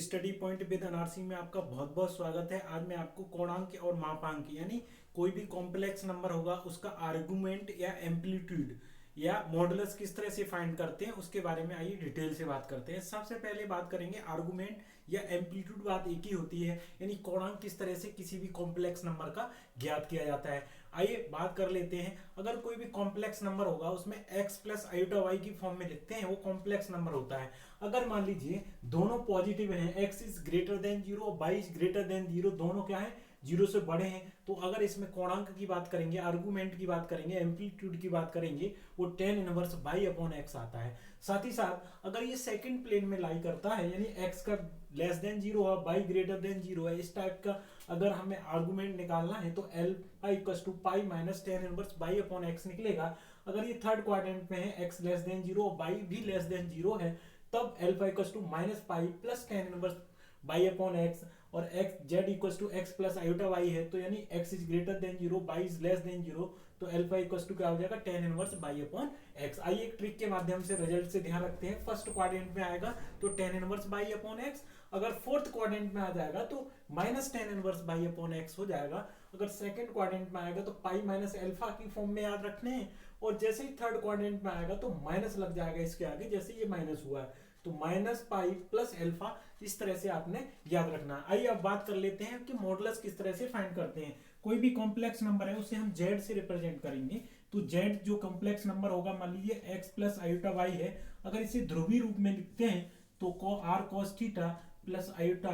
Study point with NRC में आपका बहुत बहुत स्वागत है। आज मैं आपको कोणांक और मापांक यानी कोई भी कॉम्प्लेक्स नंबर होगा उसका आर्गुमेंट या एम्पलीट्यूड या मॉडुलस किस तरह से फाइंड करते हैं उसके बारे में आइए डिटेल से बात करते हैं। सबसे पहले बात करेंगे आर्गुमेंट या एम्पलीट्यूड। बात एक ही होती है यानी कोणांक किस तरह से किसी भी कॉम्प्लेक्स नंबर का ज्ञात किया जाता है। आइए बात कर लेते हैं। अगर कोई भी कॉम्प्लेक्स नंबर होगा उसमें x प्लस आयोटा वाई की फॉर्म में लिखते हैं, वो कॉम्प्लेक्स नंबर होता है। अगर मान लीजिए दोनों पॉजिटिव हैं, x is greater than zero और y is greater than zero, दोनों क्या है जीरो से बड़े हैं, तो अगर इसमें कोणांक की बात करेंगे, आर्गुमेंट की बात करेंगे, एम्पलीट्यूड की बात करेंगे, वो tan inverse y upon x आता है। साथ ही साथ अगर ये सेकंड प्लेन में लाई करता है यानी x का लेस देन जीरो है, y ग्रेटर देन जीरो है, इस टाइप का अगर हमें आर्गुमेंट निकालना है तो alpha equals to pi minus tan inverse y upon x निकलेगा। अगर ये थर्ड क्वाड्रेंट में है, x लेस देन जीरो और y भी लेस देन जीरो है, तब alpha equals to minus pi plus tan inverse y upon x और x z equals to x plus iota y है, तो यानी x is greater than zero, y is less than zero, तो alpha equals to क्या हो जाएगा tan inverse y upon x. आइए एक ट्रिक के माध्यम से रिजल्ट से ध्यान रखते हैं। फर्स्ट क्वाड्रेंट में आएगा तो tan inverse y upon x, अगर फोर्थ क्वाड्रेंट में आ जाएगा तो minus tan inverse y upon x हो जाएगा। अगर सेकंड क्वाड्रेंट में आएगा तो पाई माइनस एल्फा की फॉर्म में याद रखने हैं, और जैसे ही थर्ड क्वाड्रेंट में आएगा तो माइनस लग जाएगा इसके आगे, जैसे ये माइनस हुआ है तो माइनस पाई प्लस एल्फा, इस तरह से आपने याद रखना है। आइए अब बात कर लेते हैं कि मॉडुलस किस तरह से फाइंड करते हैं। कोई भी कॉम्प्लेक्स नंबर है उसे हम z से रिप्रेजेंट करेंगे, तो z जो कॉम्प्लेक्स नंबर होगा, मान लीजिए x प्लस आयोटा वाई है, अगर इसे ध्रुवीय रूप में लिखते हैं तो r cos theta plus iota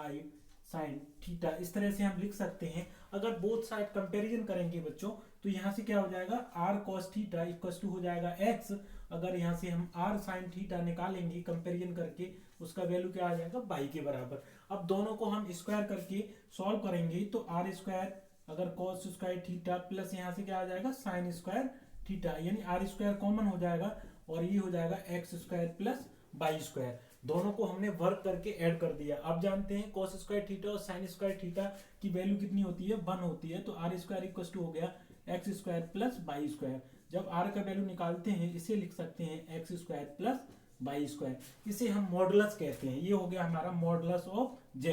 i sine theta, इस तरह से हम लिख सकते हैं। अगर बोथ साइड कंपैरिजन करेंगे बच्चों तो यहाँ से क्या हो जाएगा, r cos theta equals to हो जाएगा x, अगर यहाँ से हम r साइन थीटा निकालेंगे कंपैरिजन करके, उसका वैल्यू क्या आ जाएगा बाई के बराबर। अब दोनों को हम स्क्वायर करके सॉल्व करेंगे तो r स्क्वायर अगर cos स्क्वायर थीटा प्लस यहाँ से क्या आ जाएगा साइन स्क्वायर थीटा, यानी r स्क्वायर कॉमन हो जाएगा और ये हो जाएगा x square plus by square. दोनों को हमने वर्क करके ऐड कर दिया। अब जानते हैं cos स्क्वायर थीटा और sin स्क्वायर थीटा की वैल्यू कितनी होती है, 1 होती है, तो r स्क्वायर इक्वल टू हो गया x square plus by square. जब r का वैल्यू निकालते हैं इसे लिख सकते हैं x square plus by square, इसे हम मॉडुलस कहते हैं। ये हो गया हमारा मॉडुलस ऑफ z,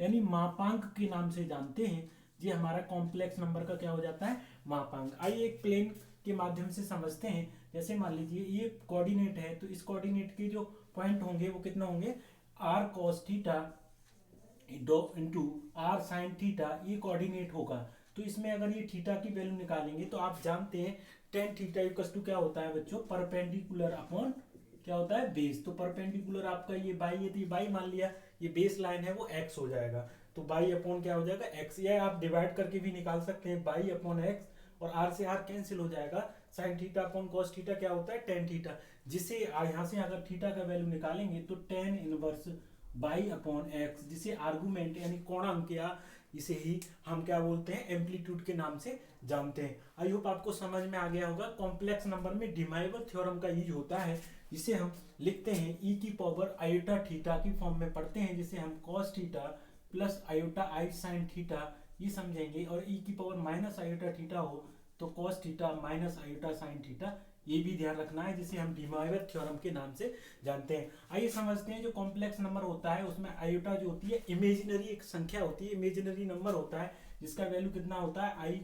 यानी मापांक के नाम से जानते हैं। ये हमारा कॉम्प्लेक्स नंबर का क्या हो जाता है, मापांक। आइए एक प्लेन के माध्यम से समझते हैं। जैसे मान लीजिए ये कोऑर्डिनेट है, तो इस कोऑर्डिनेट के जो पॉइंट होंगे वो कितना होंगे, r cos theta into r sin theta, ये कोऑर्डिनेट होगा। तो इसमें अगर ये थीटा की वैल्यू निकालेंगे तो आप जानते हैं tan थीटा इक्वल्स टू क्या होता है बच्चों, परपेंडिकुलर अपॉन क्या होता है बेस। तो परपेंडिकुलर आपका ये बाई है तो ये बाई मान लिया, ये बेस लाइन है वो x हो जाएगा, तो बाई अपॉन क्या हो जाएगा x। या आप डिवाइड करके भी निकाल सकते हैं, बाई अपॉन x और r से r कैंसिल हो जाएगा, sin theta upon cos theta क्या होता है tan थीटा, जिसे यहाँ से अगर थीटा का वैल्यू निकालेंगे तो tan inverse y upon x, जिसे आर्गुमेंट यानी कोणांक या इसे ही हम क्या बोलते हैं एम्पलीट्यूड के नाम से जानते हैं। आई होप आपको समझ में आ गया होगा। कॉम्प्लेक्स नंबर में डिमाइवर थ्योरम का यूज होता है, जिसे हम लिखते हैं e की पावर आयोटा थीटा की फॉर्म में पढ़ते हैं, जिसे हम cos theta plus iota i sin theta ये समझेंगे, और e की पावर माइनस आयोटा थीटा हो तो cos theta minus iota sin theta, ये भी ध्यान रखना है, जिसे हम डिमाइवर थ्योरम के नाम से जानते हैं। आइए समझते हैं जो कॉम्प्लेक्स नंबर होता है उसमें आयोटा जो होती है इमेजिनरी एक संख्या होती है, इमेजिनरी नंबर होता है, जिसका वैल्यू कितना होता है आई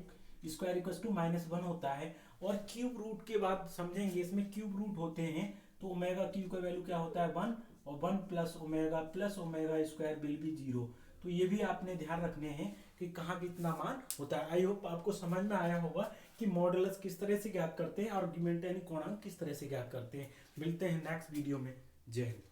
स्क्वायर इक्वल्स टू -1 होता है। और क्यूब रूट के बाद समझेंगे, इसमें क्यूब रूट होते हैं तो ओमेगा क्यूब का वैल्यू क्या होता है 1, और 1 plus omega square will be 0। तो ये भी आपने ध्यान रखने हैं कि कहाँ कितना मान होता है। आई होप आपको समझ में आया होगा कि मॉडुलस किस तरह से ज्ञात करते हैं, आर्गुमेंट यानी कोणांक किस तरह से ज्ञात करते हैं। मिलते हैं नेक्स्ट वीडियो में। जय हिंद।